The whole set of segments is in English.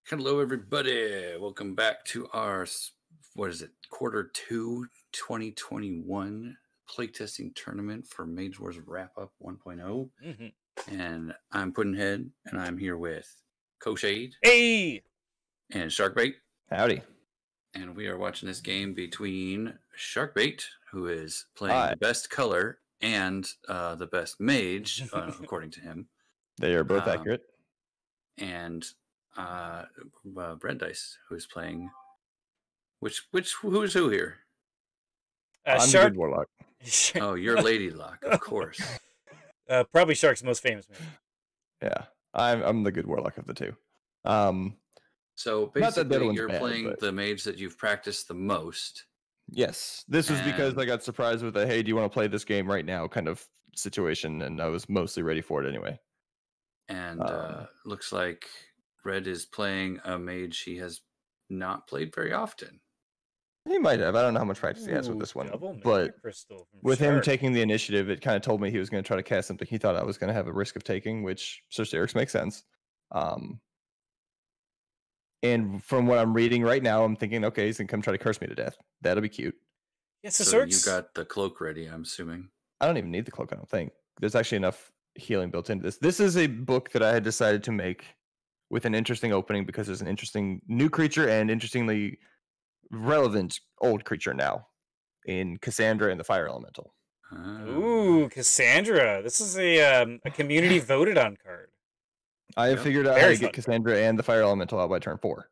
Hello, everybody. Welcome back to our, what is it, Q2 2021 playtesting tournament for Mage Wars Wrap-Up 1.0. And I'm Puddnhead, and I'm here with Shade. Hey! And SharkBait. Howdy. And we are watching this game between SharkBait, who is playing the best color and the best mage, according to him. They are both accurate. And Red Dice, who's playing who's who here? I'm the good Warlock. Oh, you're Lady Lock, of course. Probably Shark's most famous mage. Yeah, I'm the good Warlock of the two. So basically, you're playing the mage that you've practiced the most. Yes, this was because I got surprised with a "Hey, do you want to play this game right now?" kind of situation, and I was mostly ready for it anyway. And looks like Red is playing a mage he has not played very often. He might have. I don't know how much practice he has with this one, but with him taking the initiative, it kind of told me he was going to try to cast something he thought I was going to have a risk of taking, which Cercerix makes sense. And from what I'm reading right now, I'm thinking, okay, he's going to come try to curse me to death. That'll be cute. Yes, so you got the cloak ready, I'm assuming. I don't even need the cloak, I don't think. There's actually enough healing built into this. This is a book that I had decided to make with an interesting opening because there's an interesting new creature and interestingly relevant old creature now in Cassandra and the Fire Elemental. Ooh, Cassandra. This is a community voted on card. I have figured out how to get Cassandra and the Fire Elemental out by turn 4.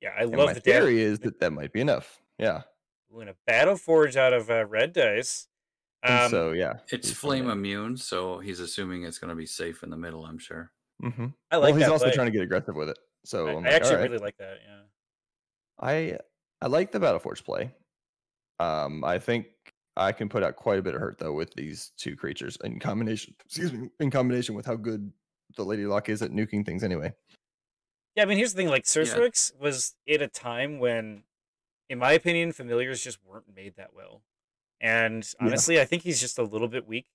Yeah, I love my theory is that might be enough. Yeah. Win a Battle Forge out of Red Dice. So yeah, it's flame immune, so he's assuming it's going to be safe in the middle, I'm sure. Mm-hmm. I like. Well, he's also trying to get aggressive with it. So I actually really like that. Yeah. I like the Battle Forge play. I think I can put out quite a bit of hurt though with these two creatures in combination. Excuse me, in combination with how good the Lady Lock is at nuking things anyway. Yeah, I mean, here's the thing: like Cercerix was at a time when, in my opinion, familiars just weren't made that well. And honestly, I think he's just a little bit weak.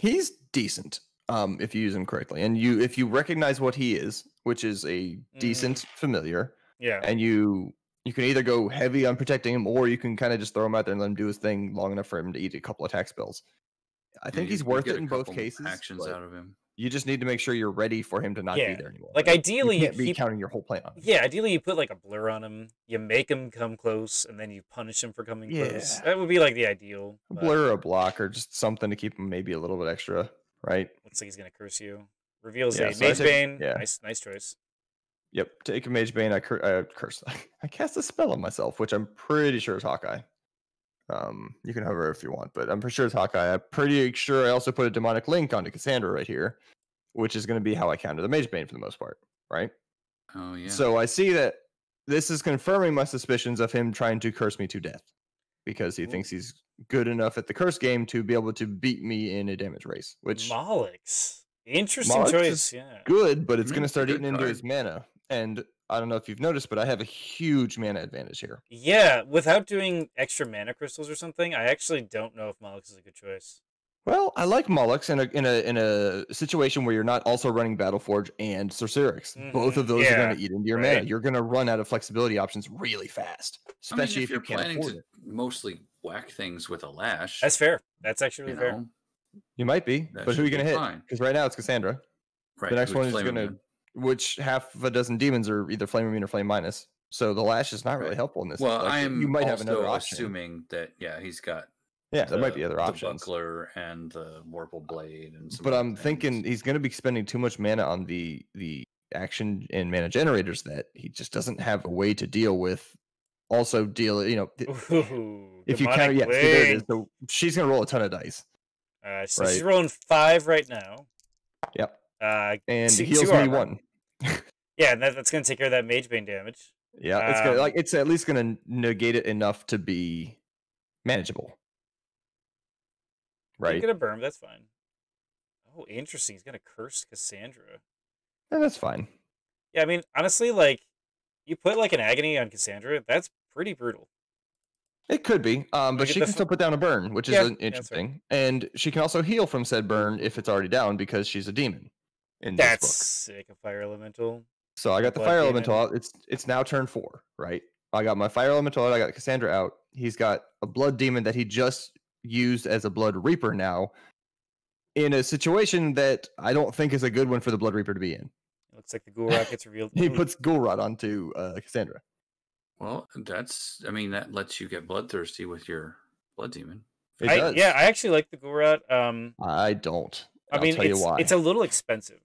He's decent, if you use him correctly, and if you recognize what he is, which is a decent familiar. Yeah. And you can either go heavy on protecting him, or you can kind of just throw him out there and let him do his thing long enough for him to eat a couple attack spells. I think he's worth it in both cases. Actions out of him. You just need to make sure you're ready for him to not be there anymore. Like ideally, you can't be counting your whole plan on him. Yeah, ideally you put like a blur on him, you make him come close, and then you punish him for coming close. That would be like the ideal. A blur or a block, or just something to keep him maybe a little bit extra, right? Looks like he's gonna curse you. Reveals a Mage Bane. Yeah. Nice choice. Yep, take a Mage Bane. I curse. I cast a spell on myself, which I'm pretty sure is Hawkeye. You can hover if you want, but I'm pretty sure it's Hawkeye. I'm pretty sure I also put a Demonic Link onto Cassandra right here, which is going to be how I counter the Mage Bane for the most part, right? Oh, yeah. So I see that this is confirming my suspicions of him trying to curse me to death because he thinks he's good enough at the curse game to be able to beat me in a damage race, which... Mollix. Interesting choice, yeah. Good, but it's going to start eating into his mana. And I don't know if you've noticed, but I have a huge mana advantage here. Yeah, without doing extra mana crystals or something, I actually don't know if Mollix is a good choice. Well, I like Mollix in a situation where you're not also running Battleforge and Cercerix. Both of those are going to eat into your mana. You're going to run out of flexibility options really fast, especially if you're planning to mostly whack things with a lash. That's fair. That's actually really fair. You might be, but who are you going to hit? Because right now it's Cassandra. Right. The next one is going to, which half of a dozen demons are either flame immune or flame minus. So the lash is not really helpful in this. Well, you might have another option. Assuming that he's got. Yeah, there might be other options. The buckler and the Warple blade and some. But I'm thinking he's going to be spending too much mana on the action and mana generators that he just doesn't have a way to deal with. Also, if you count, there it is. So she's going to roll a ton of dice. So she's rolling 5 right now. Yep. And heals me 1. Yeah, and that's going to take care of that Mage Bane damage. Yeah, it's gonna, it's at least going to negate it enough to be manageable. Right. He's gonna burn. That's fine. Oh, interesting. He's gonna curse Cassandra. Yeah, that's fine. Yeah, I mean, honestly, like you put like an agony on Cassandra, that's pretty brutal. It could be, but she can still put down a burn, which is interesting, and she can also heal from said burn if it's already down because she's a demon. That's sick. A fire elemental. So I got the Blood fire Demon. elemental out. It's now turn 4, right? I got my fire elemental out. I got Cassandra out. He's got a blood demon that he just used as a blood reaper now, in a situation that I don't think is a good one for the blood reaper to be in. It looks like the Ghoul Rot gets revealed. He puts Ghoul Rot onto Cassandra. Well, that lets you get bloodthirsty with your blood demon. Does. Yeah, I actually like the Ghoul Rot. I don't. I mean, I'll tell you why. It's a little expensive.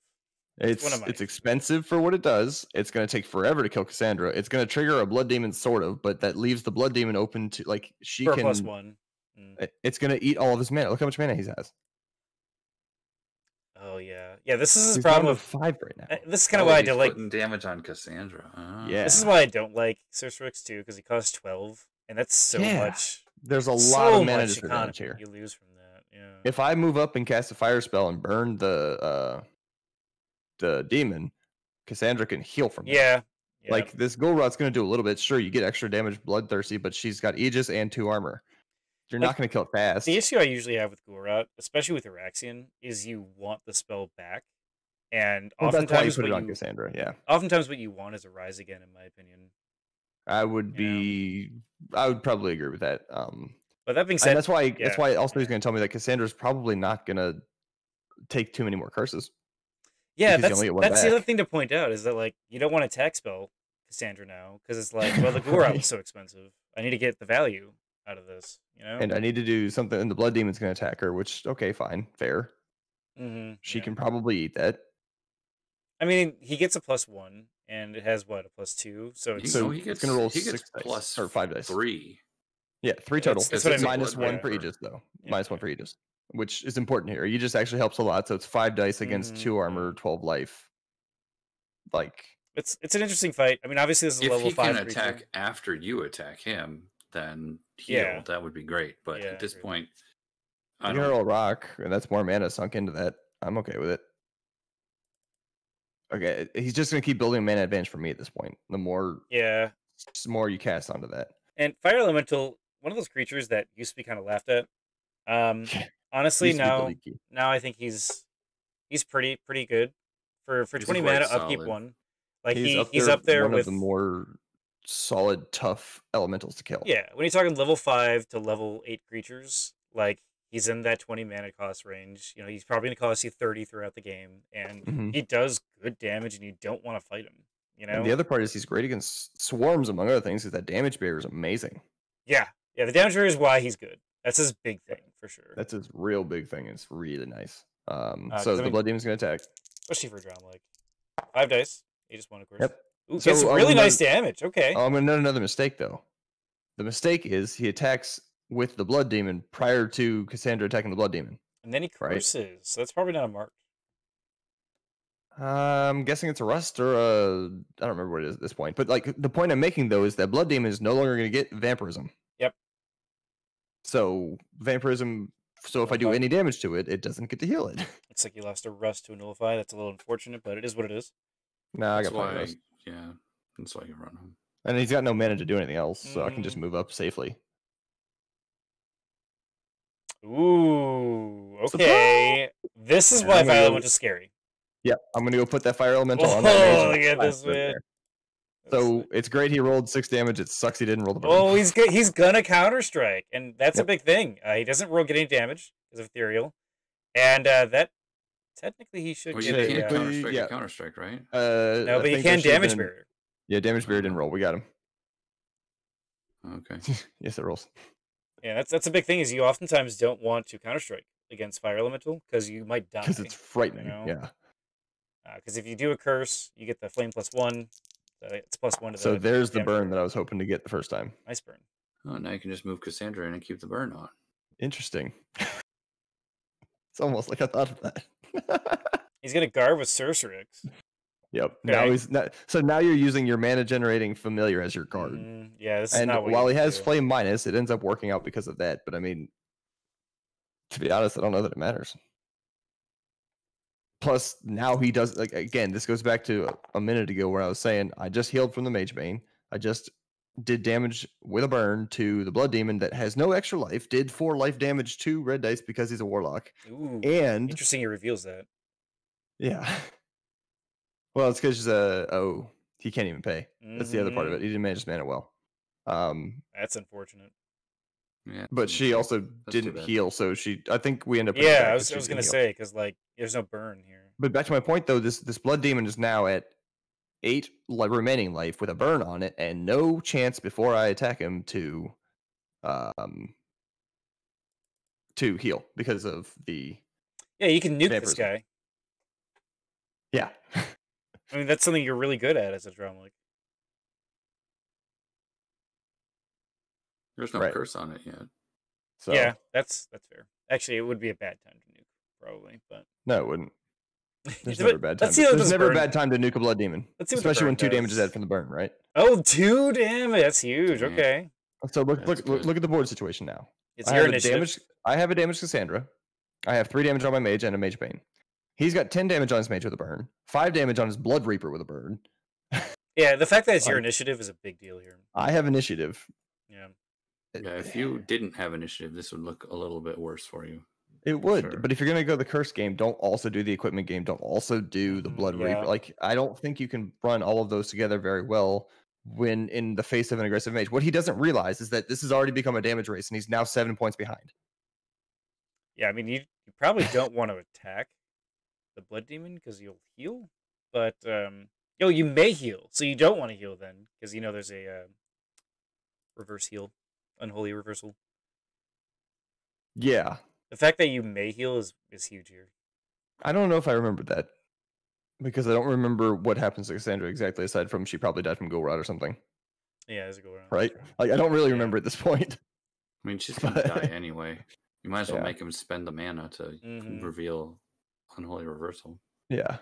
It's expensive for what it does. It's going to take forever to kill Cassandra. It's going to trigger a blood demon, sort of, but that leaves the blood demon open to, like, she for can. +1. It's going to eat all of his mana. Look how much mana he has. Oh yeah, this is his He's problem down with to 5 right now. This is kind of why I don't like putting damage on Cassandra. Yeah, this is why I don't like Sorcerix too, because he costs 12, and that's so much. There's a lot of mana disadvantage here. You lose from that. Yeah. If I move up and cast a fire spell and burn the demon, Cassandra can heal from it. Yeah. Like, this Ghoul Rot's going to do a little bit. Sure, you get extra damage, bloodthirsty, but she's got Aegis and 2 armor. You're not going to kill it fast. The issue I usually have with Ghoul Rot, especially with Araxian, is you want the spell back, and oftentimes that's why you put it on Cassandra. Yeah. Oftentimes, what you want is a rise again, in my opinion. I would probably agree with that. But that being said, that's why also he's going to tell me that Cassandra's probably not going to take too many more curses. Yeah, that's the other thing to point out, is that, like, you don't want to attack spell Cassandra now, because it's like, well, the Ghoul Rot was so expensive. I need to get the value out of this, you know? And I need to do something, and the blood demon's going to attack her, which, okay, fine, fair. She can probably eat that. I mean, he gets a +1, and it has what, a +2, so it's it's going to roll 6 dice or 5 dice. 3. Yeah, 3 total. That's what I mean. -1 for Aegis, though. -1 for Aegis, which is important here. Aegis actually helps a lot, so it's 5 dice against 2 armor, 12 life. Like, it's an interesting fight. I mean, obviously this is a level 5 If he can attack after you attack him, then heal. That would be great. But at this point, I can roll a rock, and that's more mana sunk into that. I'm okay with it. Okay, he's just going to keep building mana advantage for me at this point. The more you cast onto that. And Fire Elemental, one of those creatures that used to be kind of laughed at. Honestly, now I think he's pretty good for 20 mana upkeep 1. Like, he's up there one with of the more solid, tough elementals to kill. Yeah, when you're talking level 5 to level 8 creatures, like, he's in that 20 mana cost range. You know, he's probably going to cost you 30 throughout the game, and he does good damage, and you don't want to fight him. You know, and the other part is he's great against swarms, among other things, because that damage barrier is amazing. Yeah, the damage barrier is why he's good. That's his big thing, for sure. That's his real big thing. It's really nice. So the blood demon's going to attack. Especially for Adramelech. 5 dice. You just won, of course. Yep. Ooh, so, it's really nice damage. Okay. I'm going to note another mistake, though. The mistake is he attacks with the blood demon prior to Cassandra attacking the blood demon. And then he curses. Right? So that's probably not a mark. I'm guessing it's a rust or a... I don't remember what it is at this point. But, like, the point I'm making, though, is that blood demon is no longer going to get vampirism. Yep. So vampirism... So if I do any damage to it, it doesn't get to heal it. It's like you lost a rust to a nullify. That's a little unfortunate, but it is what it is. Nah, I got plenty of those. Yeah, that's why you run him. And he's got no mana to do anything else, so I can just move up safely. Ooh, okay. This is why Fire Elemental is scary. Yep, I'm going to go put that Fire Elemental on that. Oh, look at this, man. So it's great he rolled 6 damage. It sucks he didn't roll the burn. Oh, he's good. He's gonna counterstrike, and that's a big thing. He doesn't get any damage because of Ethereal, and that technically he should. Well, you can't counterstrike, right? No, but you can damage barrier. Yeah, damage barrier didn't roll. We got him. Okay. Yes, it rolls. Yeah, that's a big thing. Is you oftentimes don't want to counterstrike against Fire Elemental because you might die. Because it's frightening. You know? Yeah. Because if you do a curse, you get the flame +1. It's +1 to the. So there's the burn that I was hoping to get the first time. Nice burn. Oh, now you can just move Cassandra in and keep the burn on. Interesting. It's almost like I thought of that. He's gonna guard with Sorcerix. Yep. Okay. Now he's not. So now you're using your mana generating familiar as your guard. Yeah. This is not what while he has flame minus, it ends up working out because of that. But I mean, to be honest, I don't know that it matters. Plus, now he does, like, again, this goes back to a minute ago where I was saying I just healed from the Mage Bane. I just did damage with a burn to the Blood Demon that has no extra life, did 4 life damage to Red Dice because he's a Warlock. Ooh, and interesting he reveals that. Yeah. Well, it's because he can't even pay. That's the other part of it. He didn't manage his mana well. That's unfortunate. Yeah, but she also didn't heal, so I think we end up. Yeah, I was gonna say because like there's no burn here. But back to my point though, this blood demon is now at 8 remaining life with a burn on it, and no chance before I attack him to heal because of the. Yeah, you can nuke vampirism. this guy. Yeah. I mean, that's something you're really good at as a Adramelech. There's no curse on it yet. So yeah, that's fair. Actually, it would be a bad time to nuke, probably, but no, it wouldn't. There's never a bad time. There's never a bad time to nuke a blood demon, especially when 2 damage is added from the burn, right? Oh, 2 damage. That's huge. Okay. So look at the board situation now. It's your initiative. I have a damage Cassandra. I have 3 damage on my mage and a mage bane. He's got 10 damage on his mage with a burn, 5 damage on his blood reaper with a burn. Yeah, the fact that it's your initiative is a big deal here. I have initiative. Yeah. Yeah, if you didn't have initiative, this would look a little bit worse for you. It would, but if you're gonna go the curse game, don't also do the equipment game. Don't also do the blood reaper. Like, I don't think you can run all of those together very well when in the face of an aggressive mage. What he doesn't realize is that this has already become a damage race, and he's now 7 points behind. Yeah, I mean, you probably don't want to attack the blood demon because you'll heal, but you may heal, so you don't want to heal then because there's a reverse heal, unholy reversal. Yeah. The fact that you may heal is huge here. I don't know if I remember that because I don't remember what happens to Cassandra exactly, aside from she probably died from Ghoul Rot or something. Yeah, there's a Ghoul Rot. Right? Like, I don't really remember at this point. I mean, she's gonna die anyway. You might as well make him spend the mana to reveal Unholy Reversal. Yeah.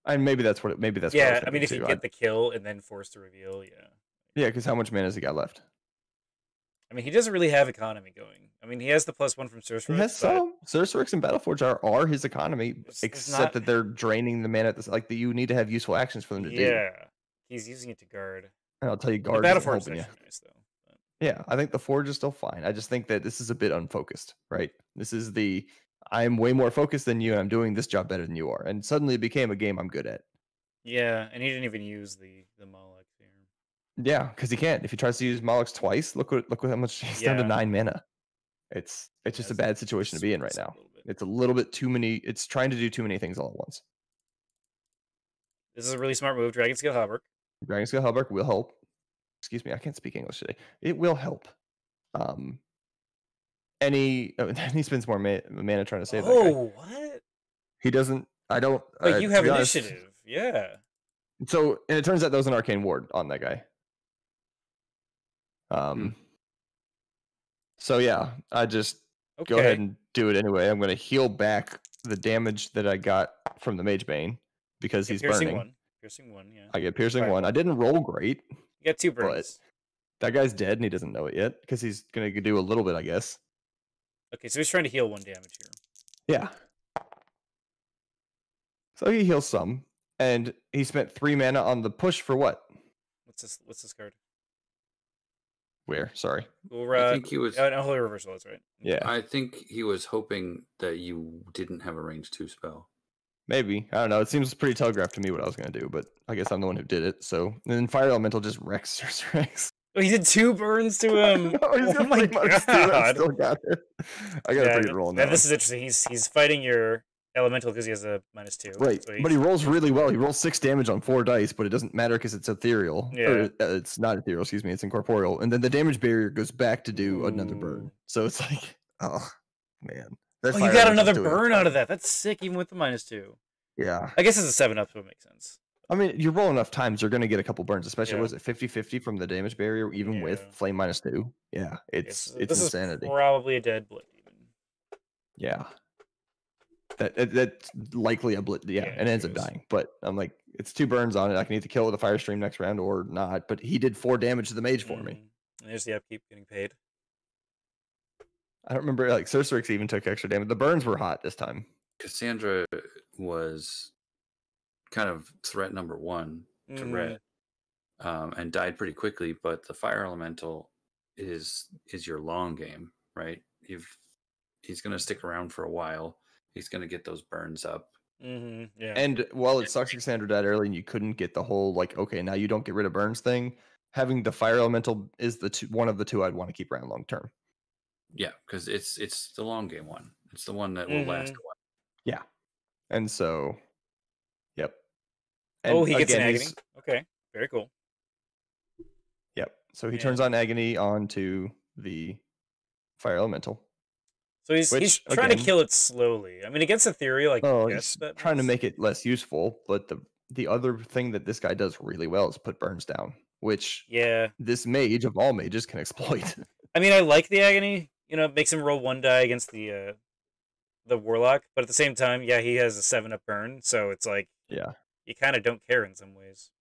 And maybe that's what yeah, I mean, if you get the kill and then force to reveal, yeah. Yeah, because how much mana has he got left? I mean, he doesn't really have economy going. I mean, he has the +1 from Sorcerix. He has some. Sorcerix and Battleforge are his economy, except that they're draining the mana. Like, you need to have useful actions for them to do. Yeah, he's using it to guard. And I'll tell you, guard isn't helping you. Nice, though. But... Yeah, I think the Forge is still fine. I just think that this is a bit unfocused, right? This is I'm way more focused than you, and I'm doing this job better than you are. And suddenly it became a game I'm good at. Yeah, and he didn't even use the Moloch here. Yeah, because he can't. If he tries to use Moloch twice, look how much he's down to 9 mana. It's just a bad situation to be in right now. It's a little bit too many. It's trying to do too many things all at once. This is a really smart move. Dragon Scale Halberd. Dragon Scale Halberd will help. Excuse me, I can't speak English today. It will help. And he spends more mana trying to save that guy. Oh, what? He doesn't. I don't. But you have initiative. Yeah. So, and it turns out there was an arcane ward on that guy. So yeah, I just go ahead and do it anyway. I'm going to heal back the damage that I got from the Mage Bane because he's burning. Piercing 1, yeah. I get piercing 1. I didn't roll great. You got 2 burns. That guy's dead and he doesn't know it yet because he's going to do a little bit, I guess. Okay, so he's trying to heal 1 damage here. Yeah. So he heals some, and he spent 3 mana on the push for what? What's this card? Where? Sorry. I think he was... Unholy Reversal, that's right. Yeah. I think he was hoping that you didn't have a range 2 spell. Maybe. I don't know. It seems pretty telegraphed to me what I was going to do, but I guess I'm the one who did it. So, and then Fire Elemental just wrecks Sorcerix. Oh, he did 2 burns to him. Oh my god! I still got it. I got a pretty good roll on that. This is interesting. He's fighting your elemental because he has a -2. Right, so but he rolls really well. He rolls 6 damage on 4 dice, but it doesn't matter because it's ethereal. Yeah, or, it's not ethereal. Excuse me. It's incorporeal, and then the damage barrier goes back to do another burn. So it's like, oh man. You got another burn out of that. That's sick, even with the -2. Yeah. I guess it's a 7-up, so it makes sense. I mean, you roll enough times, you're going to get a couple burns, especially, was it 50-50 from the damage barrier, even with flame -2? Yeah, it's insanity. Is probably a dead blood demon. Yeah. That's likely a blood. Yeah, and ends up dying. But I'm like, it's 2 burns on it. I can either kill with a fire stream next round or not. But he did 4 damage to the mage for me. And there's the upkeep getting paid. I don't remember, like, Sorcerix even took extra damage. The burns were hot this time. Cassandra was kind of threat number 1 to Red, and died pretty quickly. But the Fire Elemental is your long game, right? He's going to stick around for a while. He's going to get those burns up. Yeah. And while it sucks Cassandra died early and you couldn't get the whole like, okay, now you don't get rid of burns thing, having the fire elemental is one of the two I'd want to keep around long term. Yeah, because it's the long game one. It's the one that will last a while. Yeah. And so, yep. And oh, he gets again, an agony. Okay, very cool. Yep. So he turns on agony onto the fire elemental. So he's trying to kill it slowly. I mean, against Ethereal, like he's trying to make it less useful. But the other thing that this guy does really well is put burns down, which this mage of all mages can exploit. I mean, I like the agony. You know, it makes him roll 1 die against the Warlock, but at the same time, yeah, he has a 7-up burn, so it's like, you kind of don't care in some ways.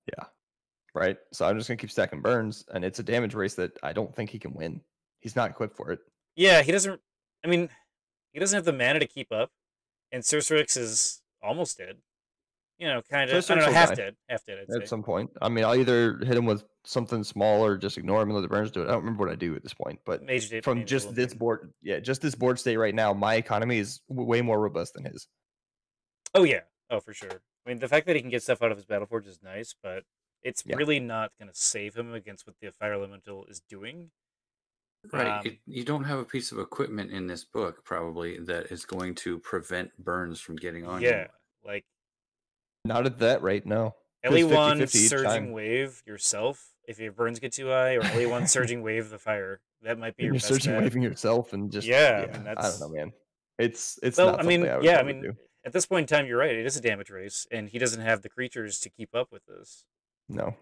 Yeah, right. So I'm just gonna keep stacking burns, and it's a damage race that I don't think he can win. He's not equipped for it. Yeah, he doesn't. I mean, he doesn't have the mana to keep up, and Cercerix is almost dead. You know, kind of. I don't know, half dead. Half dead. I'd say. At some point. I mean, I'll either hit him with something small or just ignore him and let the burns do it. I don't remember what I do at this point, but from just this board, just this board state right now, my economy is way more robust than his. Oh yeah, oh for sure. I mean, the fact that he can get stuff out of his Battleforge is nice, but it's really not going to save him against what the Fire Elemental is doing. Right. You don't have a piece of equipment in this book, probably, that is going to prevent burns from getting on you. Yeah, like... Not at that rate, no. LE1 Surging Wave yourself, if your burns get too high, or LE1 Surging Wave the fire. That might be your best Surging Waving yourself and just... Yeah, I mean, that's... I don't know, man. It's well, not something I would do. At this point in time, you're right. It is a damage race, and he doesn't have the creatures to keep up with this. No.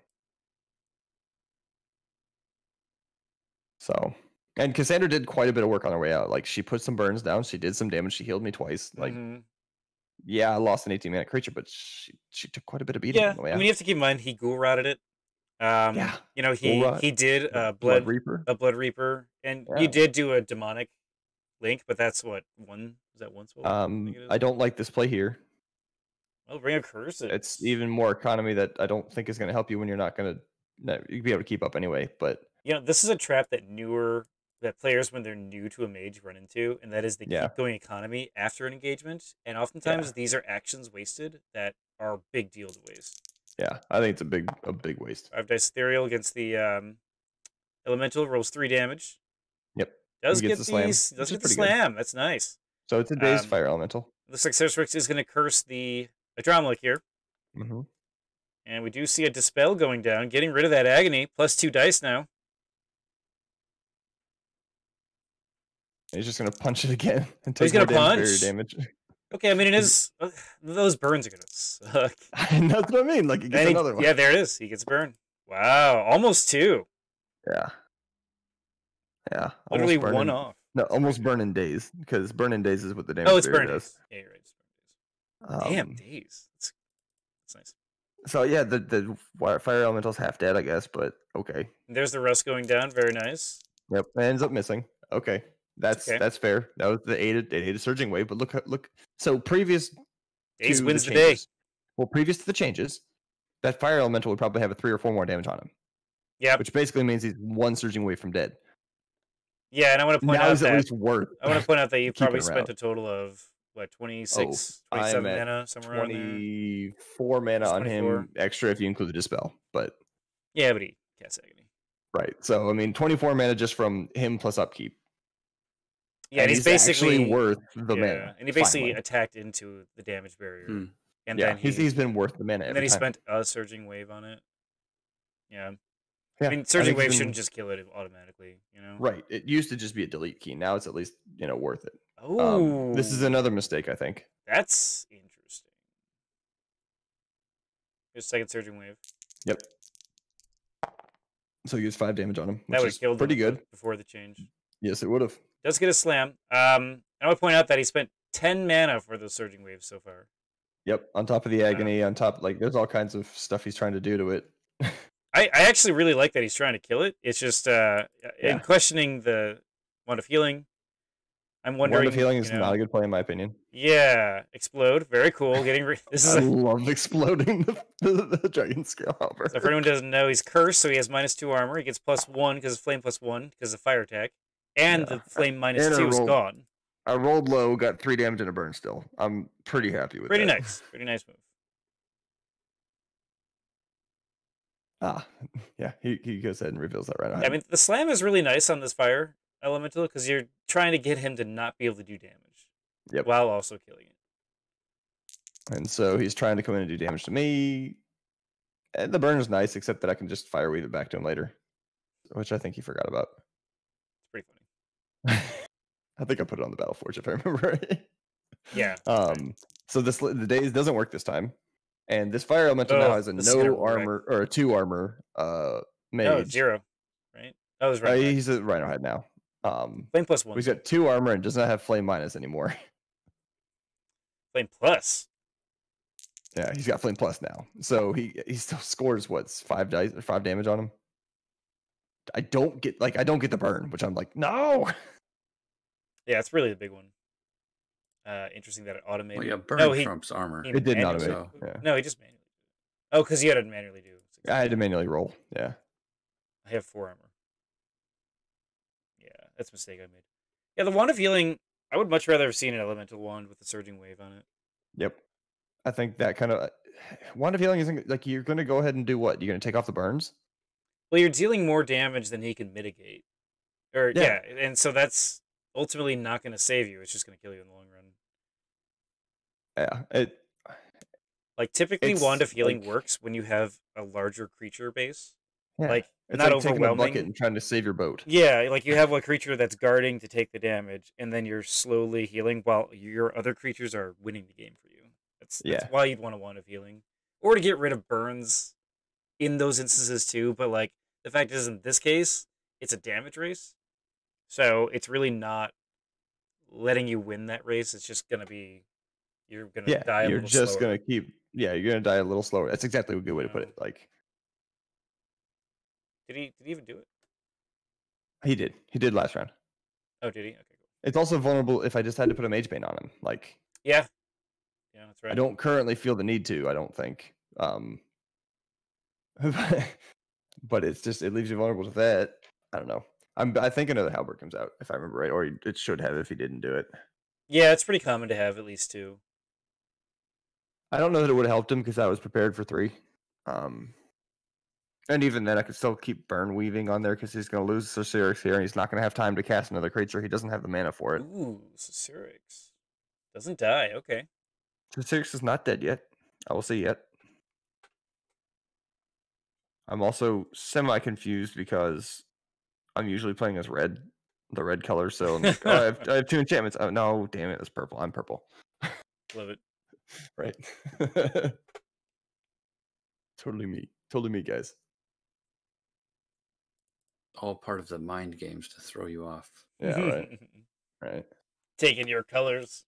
So... And Cassandra did quite a bit of work on her way out. Like, she put some burns down. She did some damage. She healed me twice. Like, yeah, I lost an 18-mana creature, but she took quite a bit of beating on the way out. I mean, you have to keep in mind, he ghoul rotted it. You know, he did a Blood Reaper. A Blood Reaper. And you did do a demonic link, but that's what, one? Is that one spell? I don't like this play here. Well, Ring of Curses. It's even more economy that I don't think is going to help you when you're not going to be able to keep up anyway. But you know, this is a trap that players, when they're new to a mage, run into, and that is they keep going economy after an engagement, and oftentimes these are actions wasted that are a big deal to waste. Yeah, I think it's a big waste. 5 dice Ethereal against the Elemental, rolls 3 damage. Yep. Does get the slam. That's nice. So it's a dazed fire elemental. Looks like Cercerix is going to curse the Adramelech here. And we do see a Dispel going down, getting rid of that agony, plus 2 dice now. He's just going to punch it again and take more damage. Okay, I mean, it is... those burns are going to suck. That's what I mean. Like, he gets another one. Yeah, there it is. He gets a burn. Wow, almost 2. Yeah. Yeah. Literally 1 off. No, almost burn in days, because burn in days is what the damage it's burn days. Yeah, you're right. It's burn days. Damn, days. That's nice. So, yeah, the fire elemental's half dead, I guess, but okay. There's the rust going down. Very nice. Yep, it ends up missing. Okay. That's fair. That was the aided surging wave, but look. So previous Daze wins the day. Well, previous to the changes, that fire elemental would probably have a 3 or 4 more damage on him. Yeah. Which basically means he's 1 surging wave from dead. Yeah, and I want to point out that at least worth. I want to point out that you probably spent a total of what, 26, 27 mana, somewhere around there. 24 mana on him, extra if you include the Dispel. But yeah, but he casts agony. Right. So I mean, 24 mana just from him plus upkeep. Yeah, and he's basically worth the mana. And he basically attacked into the damage barrier. And then he's been worth the mana. And then he spent a surging wave on it. Yeah. I mean, surging wave shouldn't just kill it automatically, you know? Right. It used to just be a delete key. Now it's at least, worth it. Oh. This is another mistake, I think. That's interesting. Here's second surging wave. Yep. So he used 5 damage on him, which that is killed pretty good. Before the change. Yes, it would have. Does get a slam. I want to point out that he spent 10 mana for those surging waves so far. Yep, on top of the agony, on top, there's all kinds of stuff he's trying to do to it. I actually really like that he's trying to kill it. It's just, in questioning the Wand of Healing, I'm wondering... Wand of Healing is not a good play, in my opinion. Yeah, Explode, very cool. I love exploding the Dragon Scale Helper. So if anyone doesn't know, he's cursed, so he has -2 armor. He gets +1 because of Flame +1 because of fire attack. And the Flame -2 is gone. I rolled low, got 3 damage and a burn still. I'm pretty happy with Pretty that. nice. Pretty nice move. Yeah, he goes ahead and reveals that right now. I mean, the slam is really nice on this fire elemental because you're trying to get him to not be able to do damage. Yep. While also killing it. And so he's trying to come in and do damage to me. And the burn is nice, except that I can just fire weave it back to him later, which I think he forgot about. It's pretty funny. I think I put it on the Battleforge if I remember right. Yeah. So the daze doesn't work this time, and this fire elemental now has a no armor or a 2 armor mage. No, 0, right? Oh, it was right. He's a Rhino Head now. Flame plus 1. He's got 2 armor and does not have flame minus anymore. Flame plus. Yeah, he's got flame plus now, so he still scores 5 damage on him. I don't get the burn, which I'm like, no. Yeah, it's really the big one. Interesting that it automated. Well, yeah, burn trumps armor. It didn't automate. So. Yeah. No, he just manually. Oh, because you had to manually do. I had to manually roll. Yeah. I have 4 armor. Yeah, that's a mistake I made. Yeah, the Wand of Healing, I would much rather have seen an elemental wand with a surging wave on it. Yep. I think that kind of Wand of Healing isn't like you're going to go ahead and do what? You're going to take off the burns? Well, you're dealing more damage than he can mitigate. Or yeah, and so that's ultimately not going to save you. It's just going to kill you in the long run. Yeah, like typically Wand of Healing works when you have a larger creature base. Yeah. Like it's not like overwhelming. Taking a bucket and trying to save your boat. Yeah, like you have a creature that's guarding to take the damage, and then you're slowly healing while your other creatures are winning the game for you. That's why you'd want a Wand of Healing, or to get rid of burns in those instances too. But like the fact is, in this case, it's a damage race, so it's really not letting you win that race. It's just gonna be you're gonna die. You're just gonna keep. Yeah, you're gonna die a little slower. That's exactly a good way to put it. Like, did he even do it? He did. He did last round. Oh, did he? Okay, cool. It's also vulnerable if I just had to put a Mage Bane on him. Like, yeah, that's right. I don't currently feel the need to. I don't think. But it's just it leaves you vulnerable to that. I don't know. I think another Halberd comes out if I remember right, or it should have if he didn't do it. Yeah, it's pretty common to have at least 2. I don't know that it would have helped him because I was prepared for 3. And even then, I could still keep burn weaving on there because he's going to lose Sorcerix here, and he's not going to have time to cast another creature. He doesn't have the mana for it. Ooh, Sorcerix doesn't die. Okay. Sorcerix is not dead yet. I will see yet. I'm also semi-confused because I'm usually playing as red, the red color. So I'm like, I have 2 enchantments. Oh no, damn it, it's purple. I'm purple. Love it. Right. Totally me, guys. All part of the mind games to throw you off. Yeah, right. Right. Taking your colors.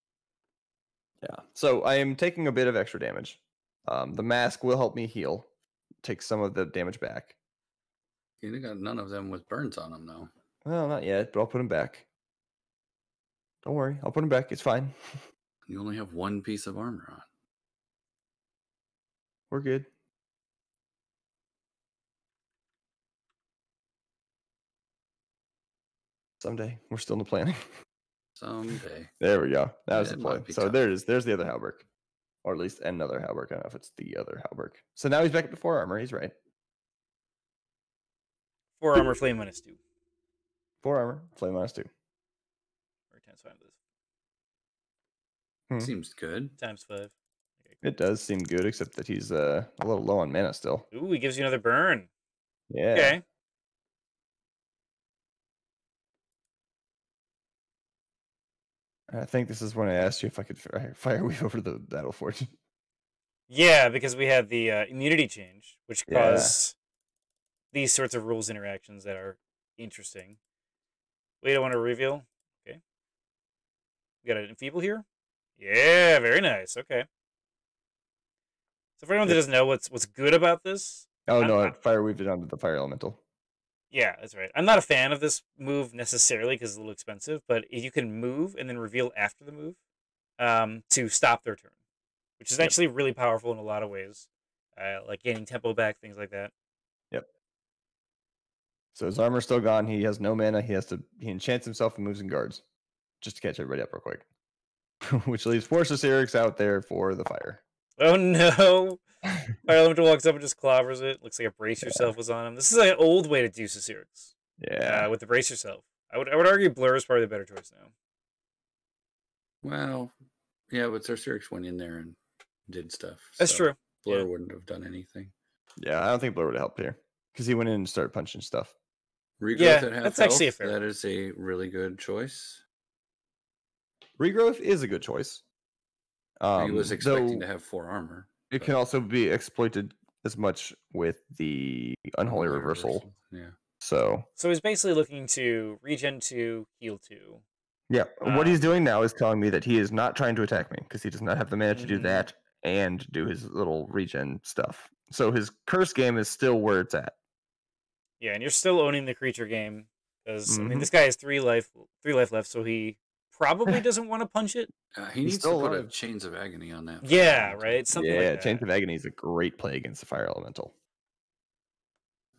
Yeah. So I am taking a bit of extra damage. The mask will help me heal. Take some of the damage back. You got none of them with burns on them, though. Well, not yet, but I'll put them back. Don't worry, I'll put them back. It's fine. You only have 1 piece of armor on. We're good. Someday. We're still in the planning. Someday. There we go. That was the plan. So there's the other Halberd. Or at least another Halberd. I don't know if it's the other Halberd. So now he's back up to 4 armor. He's right. 4 armor, flame minus 2. 4 armor, flame minus 2. Or times 5 this. Seems good. Times 5. Okay, cool. It does seem good, except that he's a little low on mana still. Ooh, he gives you another burn. Yeah. Okay. I think this is when I asked you if I could fire weave over the Battleforge. Yeah, because we had the immunity change, which caused these sorts of rules interactions that are interesting. We don't want to reveal. Okay. We got an enfeeble here. Yeah, very nice. Okay. So for anyone that doesn't know what's good about this. Oh no, I fire weaved it onto the fire elemental. Yeah, that's right. I'm not a fan of this move necessarily because it's a little expensive, but you can move and then reveal after the move to stop their turn, which is actually really powerful in a lot of ways, like gaining tempo back, things like that. Yep. So his armor's still gone. He has no mana. He enchants himself and moves and guards. just to catch everybody up real quick. Which leaves Force Syrinx out there for the fire. Oh no! Fire Elemental walks up and just clobbers it. Looks like a Brace Yourself was on him. This is an old way to do Syrinx. Yeah. With the Brace Yourself. I would argue Blur is probably the better choice now. Well, yeah, but Syrinx went in there and did stuff. That's true. Blur wouldn't have done anything. Yeah, I don't think Blur would have helped here. Because he went in and started punching stuff. Regrowth yeah, at half that's health, actually a fair. That is a really good choice. Regrowth is a good choice. He was expecting to have 4 armor. It can also be exploited as much with the Unholy Reversal. Yeah. So he's basically looking to regen 2, heal 2. Yeah, what he's doing now is telling me that he is not trying to attack me because he does not have the mana to do that and do his little regen stuff. So his curse game is still where it's at. Yeah, and you're still owning the creature game because I mean this guy has 3 life left, so he probably doesn't want to punch it. He needs to put a Chains of Agony on that. Yeah, right. Something like that. Chains of Agony is a great play against the Fire Elemental.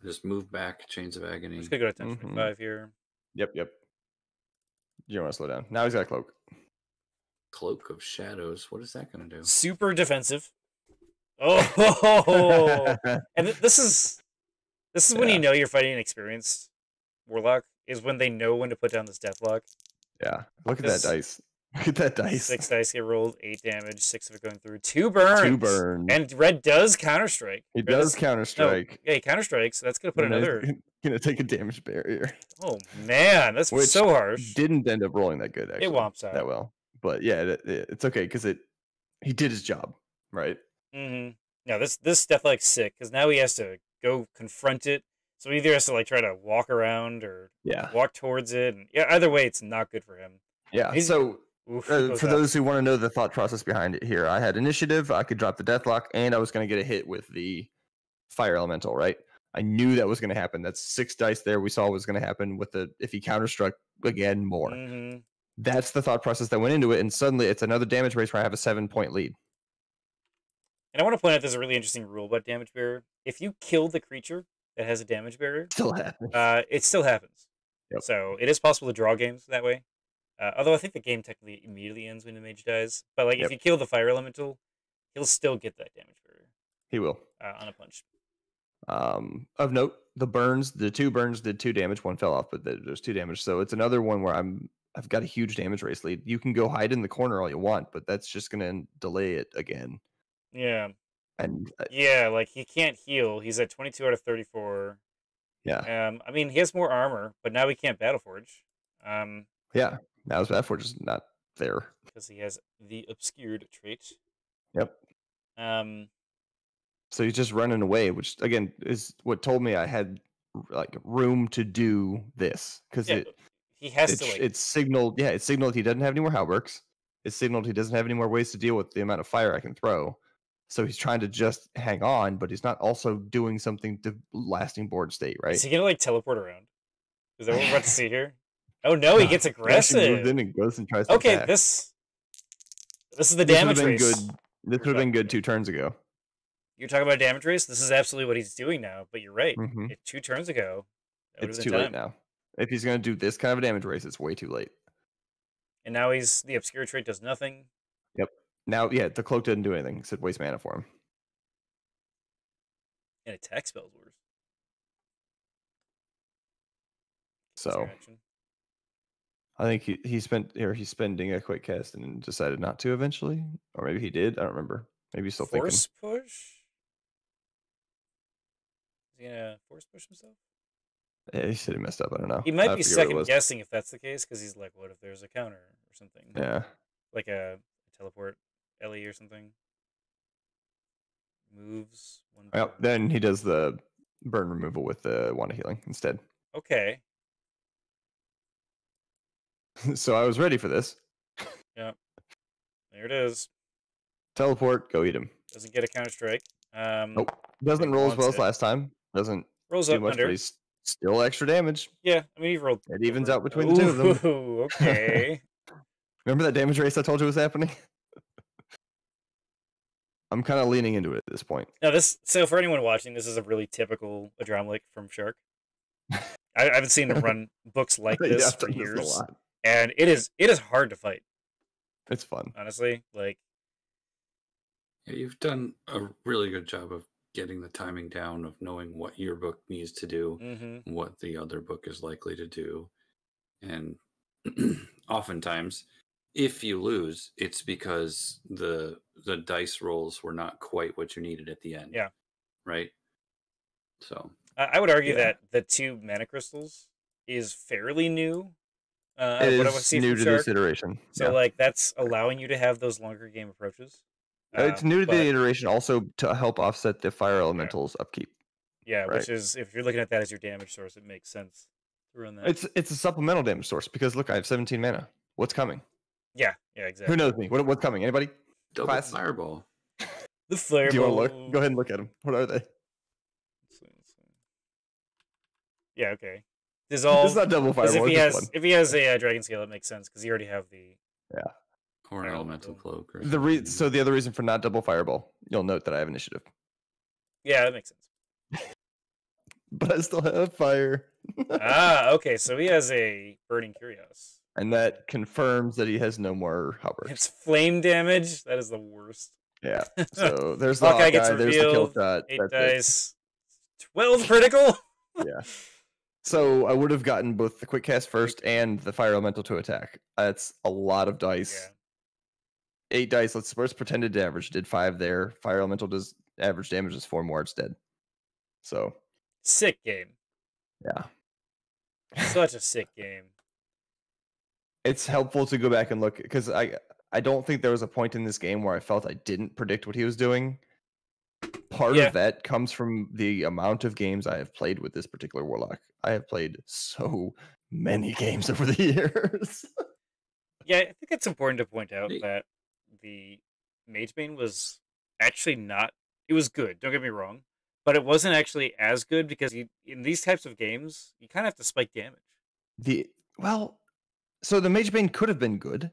Just move back, Chains of Agony. I'm just gonna go to 1025 here. Yep. You don't want to slow down. Now he's got a cloak. Cloak of Shadows. What is that going to do? Super defensive. Oh, and this is when you know you're fighting an experienced Warlock, is when they know when to put down this Deathlock. Yeah, look at that dice. Look at that dice. 6 dice get rolled, 8 damage, 6 of it going through, 2 burns. 2 burns. And red does counterstrike. He does counterstrike. No, he counterstrikes, so that's going to put another... Going to take a damage barrier. Oh, man, that's so harsh. Didn't end up rolling that good, actually. It womps out. That well. But yeah, it's okay, because he did his job, right? Now, this Deathlock's sick, because now he has to go confront it. So he either has to like try to walk around or walk towards it. And either way, it's not good for him. Yeah, for those who want to know the thought process behind it here, I had initiative, I could drop the Deathlock, and I was going to get a hit with the Fire Elemental, right? I knew that was going to happen. That's 6 dice there we saw was going to happen with if he counterstruck again more. That's the thought process that went into it, and suddenly it's another damage race where I have a 7-point lead. And I want to point out there's a really interesting rule about damage barrier. If you kill the creature that has a damage barrier, it still happens. It still happens. Yep. So it is possible to draw games that way. Although I think the game technically immediately ends when the mage dies. But like if you kill the Fire Elemental, he'll still get that damage barrier. He will. On a punch. Of note, the 2 burns did 2 damage. 1 fell off, but there's 2 damage. So it's another one where I've got a huge damage race lead. You can go hide in the corner all you want, but that's just going to delay it again. Yeah. And like he can't heal. He's at 22 out of 34. Yeah. I mean, he has more armor, but now he can't Battleforge. Yeah. Now his Battleforge is not there because he has the obscured trait. Yep. So he's just running away, which again is what told me I had like room to do this because he has to. It's signaled. Yeah, it's signaled he doesn't have any more Halbergs. It's signaled he doesn't have any more ways to deal with the amount of fire I can throw. So he's trying to just hang on, but he's not also doing something to lasting board state, right? Is he gonna like teleport around? Is that what we're about to see here? Oh no, he gets aggressive. He moves in and goes and tries to attack. this is the damage race. This would have been good 2 turns ago. You're talking about damage race? This is absolutely what he's doing now, but you're right. 2 turns ago. It's too late now. If he's going to do this kind of a damage race, it's way too late. And now the obscure trait does nothing. Yep. Now, the cloak didn't do anything. It said waste mana for him. And attack spells worse. So, I think he's spending a quick cast and decided not to eventually. Or maybe he did. I don't remember. Maybe he's still thinking. Force push? Is he gonna force push himself? Yeah, he said he messed up. I don't know. He might be second guessing if that's the case, because he's like, what if there's a counter or something? Yeah. Like a teleport Ellie or something. Moves. Then he does the burn removal with the Wand of Healing instead. Okay. So I was ready for this. Yeah. There it is. Teleport, go eat him. Doesn't get a counter strike. Nope. Doesn't roll as well as last time. Doesn't rolls do up much, under. but he's still extra damage. Yeah, I mean, he rolled. It evens out between the 2 of them. Ooh, okay. Remember that damage race I told you was happening? I'm kind of leaning into it at this point. Now, so for anyone watching, this is a really typical Adramelech from Shark. I haven't seen him run books like this for years. And it is hard to fight. It's fun. Honestly, like. Yeah, you've done a really good job of getting the timing down, of knowing what your book needs to do, what the other book is likely to do. And oftentimes, if you lose, it's because the dice rolls were not quite what you needed at the end. Yeah. Right? So I would argue that the 2 mana crystals is fairly new. It is new to this iteration. So like that's allowing you to have those longer game approaches. It's new to the iteration also to help offset the fire elementals upkeep. Yeah, right? Which is, if you're looking at that as your damage source, it makes sense to run that. It's a supplemental damage source because look, I have 17 mana. What's coming? Yeah, exactly. Who knows me? What's coming? Anybody? Double fireball. The fireball. Do you want to look? Go ahead and look at them. What are they? Let's see. Yeah, okay. Dissolve. It's not double fireball. If he has a dragon scale, it makes sense because you already have the. Yeah. Or an elemental cloak. Or so the other reason for not double fireball, you'll note that I have initiative. Yeah, that makes sense. But I still have fire. Okay. So he has a burning curios. And that confirms that he has no more halberds. It's flame damage. That is the worst. Yeah. So there's the Hawkeye gets there's the kill shot. 8 dice. 12 critical. Yeah. So I would have gotten both the quick cast first and the fire elemental to attack. That's a lot of dice. Yeah. 8 dice. Let's pretend it damage. Did 5 there. Fire elemental does average damage is 4 more. It's dead. So sick game. Yeah. Such a sick game. It's helpful to go back and look because I don't think there was a point in this game where I felt I didn't predict what he was doing. Part of that comes from the amount of games I have played with this particular Warlock. I have played so many games over the years. Yeah, I think it's important to point out that the Magebane was actually not... It was good, don't get me wrong. But it wasn't actually as good because in these types of games, you kind of have to spike damage. So the Magebane could have been good.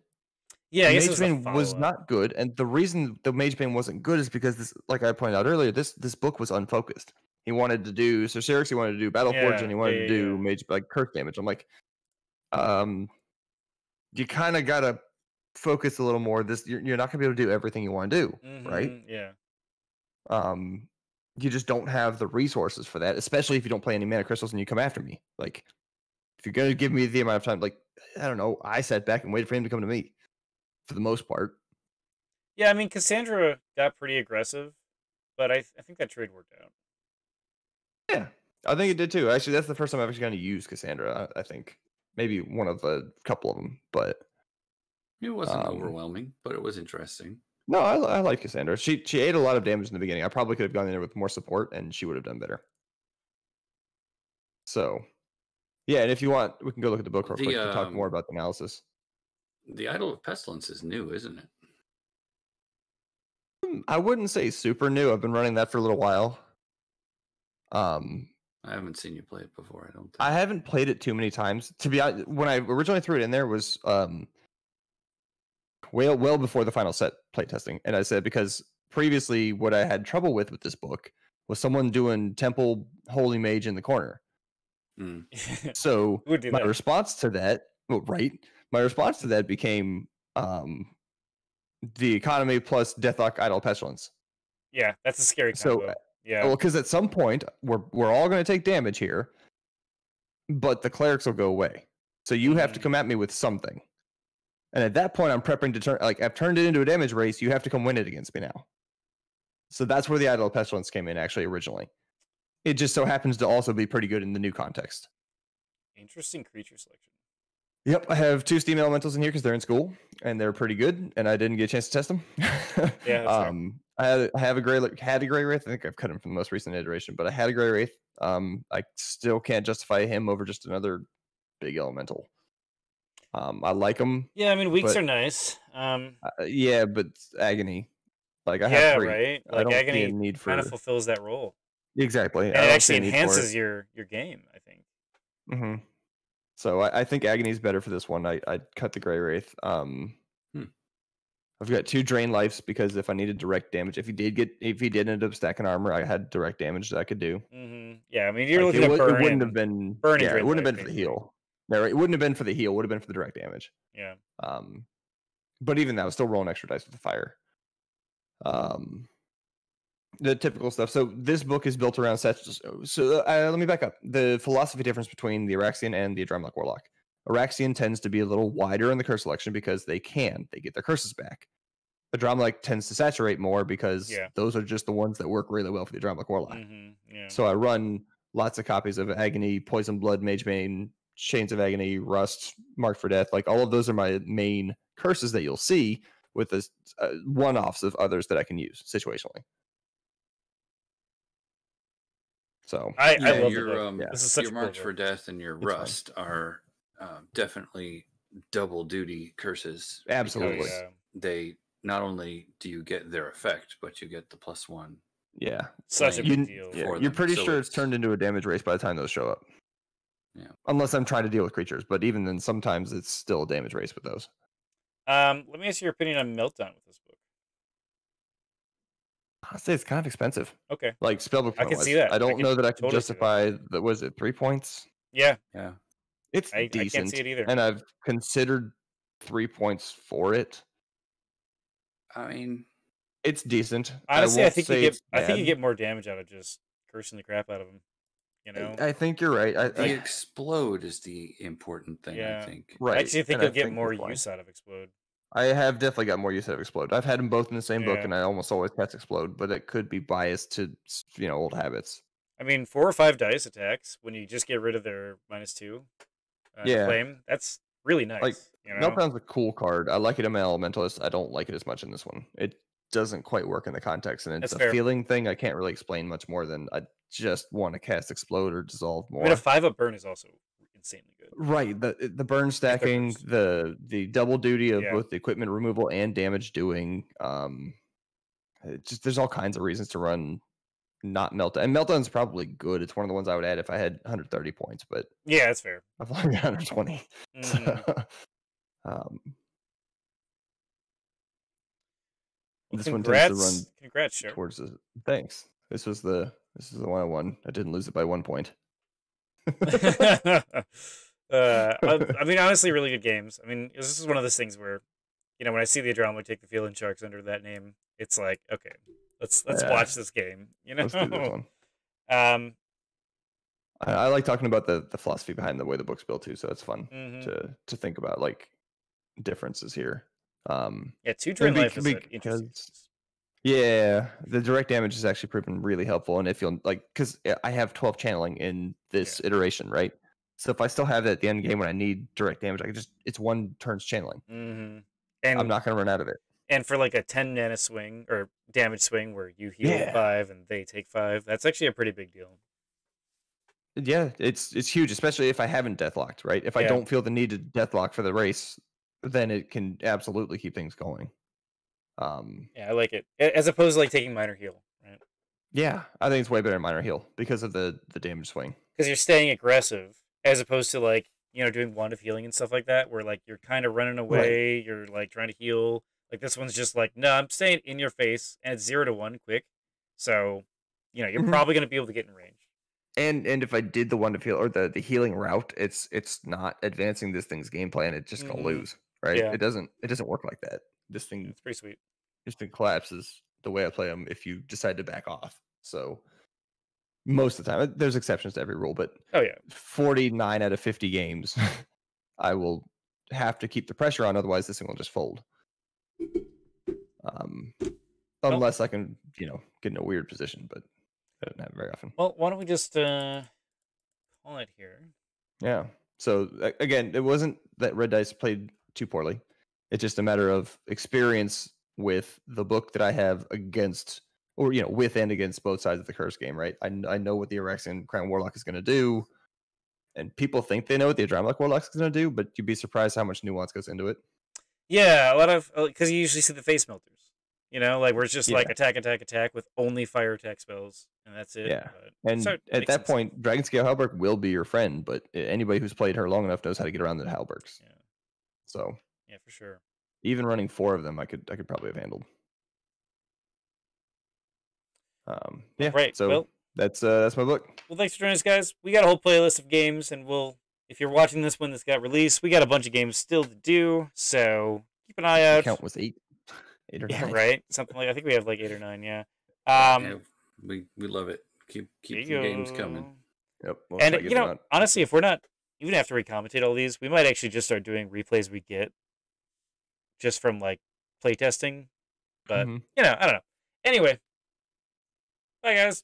Yeah, the Magebane was not good, and the reason the Magebane wasn't good is because this, like I pointed out earlier, this book was unfocused. He wanted to do Cercerix, he wanted to do Battleforge, and he wanted to do Mage curse damage. I'm like, you kind of gotta focus a little more. You're not gonna be able to do everything you want to do, right? Yeah. You just don't have the resources for that, especially if you don't play any mana crystals and you come after me. Like, if you're gonna give me the amount of time, like, I don't know, I sat back and waited for him to come to me. For the most part. Yeah, I mean, Cassandra got pretty aggressive, but I think that trade worked out. Yeah, I think it did too. Actually, that's the first time I've actually going to use Cassandra. I think maybe one of a couple of them, but it wasn't overwhelming, but it was interesting. No, I like Cassandra. She ate a lot of damage in the beginning. I probably could have gone in there with more support, and she would have done better. So, yeah, and if you want, we can go look at the book real quick to talk more about the analysis. The Idol of Pestilence is new, isn't it? I wouldn't say super new. I've been running that for a little while. I haven't seen you play it before, I don't think. I haven't played it too many times. To be honest, when I originally threw it in there was well before the final set playtesting. And I said because previously what I had trouble with this book was someone doing Temple Holy Mage in the corner. So my response to that, my response to that became the economy plus Deathlock Idol Pestilence. Yeah, that's a scary combo. So, yeah. Well, because at some point we're all going to take damage here, but the clerics will go away. So you have to come at me with something. And at that point, I'm prepping to turn. Like I've turned it into a damage race. You have to come win it against me now. So that's where the Idol of Pestilence came in. Actually, originally, it just so happens to also be pretty good in the new context. Interesting creature selection. Yep, I have 2 Steam Elementals in here because they're in school and they're pretty good, and I didn't get a chance to test them. Yeah, I had a Gray Wraith. I think I've cut him from the most recent iteration, but I had a Gray Wraith. I still can't justify him over just another big Elemental. I like him. Yeah, I mean weeks are nice. Yeah, but Agony, like I have 3. Right. Like I don't Agony see a need for... kind of fulfills that role. Exactly. And it actually enhances your game, I think. Mm-hmm. So I think Agony is better for this one. I'd cut the Gray Wraith. I've got 2 Drain Lives because if I needed direct damage, if he did end up stacking armor, I had direct damage that I could do. Yeah, I mean you're looking at burn. It wouldn't have been. Yeah, it wouldn't have been for the heal. It wouldn't have been for the heal. Would have been for the direct damage. Yeah. But even that was still rolling extra dice with the fire. The typical stuff. So this book is built around sets. So let me back up. The philosophy difference between the Araxian and the Adramelech Warlock. Araxian tends to be a little wider in the curse selection because they get their curses back. Adramelech tends to saturate more because those are just the ones that work really well for the Adramelech Warlock. So I run lots of copies of Agony, Poison Blood, Magebane, Chains of Agony, Rust, Marked for Death. Like all of those are my main curses that you'll see, with the one-offs of others that I can use situationally. So I love your this is such your Marked for Death and your Rust are definitely double duty curses. Absolutely. They not only do you get their effect, but you get the +1. Yeah, such a big deal. Yeah. You're pretty sure it's turned into a damage race by the time those show up. Yeah, unless I'm trying to deal with creatures, but even then, sometimes it's still a damage race with those. Let me ask your opinion on Meltdown with this book. I'd say it's kind of expensive. Okay. Like spellbook. I can see that. I don't know that I can totally justify that. Was it 3 points? Yeah. Yeah. It's decent. I can't see it either. And I've considered 3 points for it. I mean, it's decent. Honestly, I think you get more damage out of just cursing the crap out of them. You know, I think you're right. The explode is the important thing. Yeah. I think. Right. I actually think you'll get more use out of explode. I have definitely got more use out of explode. I've had them both in the same book, and I almost always cast explode, but it could be biased to old habits. I mean, 4 or 5 dice attacks when you just get rid of their -2. Flame. That's really nice. Like, you know? Meltdown's a cool card. I like it in my Elementalist. I don't like it as much in this one. It doesn't quite work in the context, and it's a feeling thing. I can't really explain much more than I just want to cast explode or dissolve more. I mean, a 5-up burn is also insanely good. Right. The burn stacking, the double duty of both the equipment removal and damage doing. There's all kinds of reasons to run not Meltdown. And Meltdown's probably good. It's one of the ones I would add if I had 130 points, but yeah, that's fair. I've only got 120. This one tends to run towards the thanks. This is the one I won. I didn't lose it by 1 point. I mean, honestly, really good games. I mean, this is one of those things where, when I see the Adramelech take the field and Sharks under that name, it's like, okay, let's watch this game. Let's do this one. I like talking about the philosophy behind the way the book's built too, so it's fun to think about like differences here. 2 drain life is interesting. Yeah, the direct damage is actually proven really helpful, and if you'll because I have 12 channeling in this iteration, right? So if I still have that at the end game when I need direct damage, I can it's 1 turn's channeling, and I'm not going to run out of it. And for like a 10 mana swing or damage swing where you heal 5 and they take 5, that's actually a pretty big deal. Yeah, it's huge, especially if I haven't deathlocked, right? If I don't feel the need to deathlock for the race, then it can absolutely keep things going. I like it as opposed to like taking minor heal, right? Yeah, I think it's way better than minor heal because of the damage swing. Because you're staying aggressive as opposed to like doing 1 of healing and stuff like that, where like you're kind of running away, you're like trying to heal. Like this one's just like, no, I'm staying in your face, and it's 0 to 1 quick, so you're probably gonna be able to get in range. And if I did the 1 to heal or the healing route, it's not advancing this thing's gameplay, and it's just gonna lose, right? Yeah. It doesn't work like that. This thing, it's pretty sweet. This thing collapses the way I play them if you decide to back off. So most of the time, there's exceptions to every rule, but 49 out of 50 games, I will have to keep the pressure on. Otherwise, this thing will just fold. Unless I can, get in a weird position, but I don't have it very often. Well, why don't we just call it here? Yeah. So again, it wasn't that Red Dice played too poorly. It's just a matter of experience with the book that I have against, or with and against both sides of the curse game, right? I know what the Araxian Crown Warlock is going to do, and people think they know what the Adramelech Warlock is going to do, but you'd be surprised how much nuance goes into it. Yeah, a lot of because you usually see the face melters, like where it's just like attack with only fire attack spells, and that's it. Yeah, and at that point, Dragonscale Halberg will be your friend, but anybody who's played her long enough knows how to get around the Halbergs. Yeah. So. Yeah, for sure. Even running 4 of them, I could probably have handled. Yeah. Right. So that's my book. Well, thanks for joining us, guys. We got a whole playlist of games, and we'll if you're watching this when this got released, we got a bunch of games still to do, so keep an eye out. Count was 8 or 9. Yeah, right. Something like I think we have like 8 or 9. Yeah. Yeah, we love it. Keep the games coming. Yep. We'll And you know, honestly, if we're not even after we commentate all these, we might actually just start doing replays we get just from like playtesting. But you know, I don't know. Anyway, bye guys.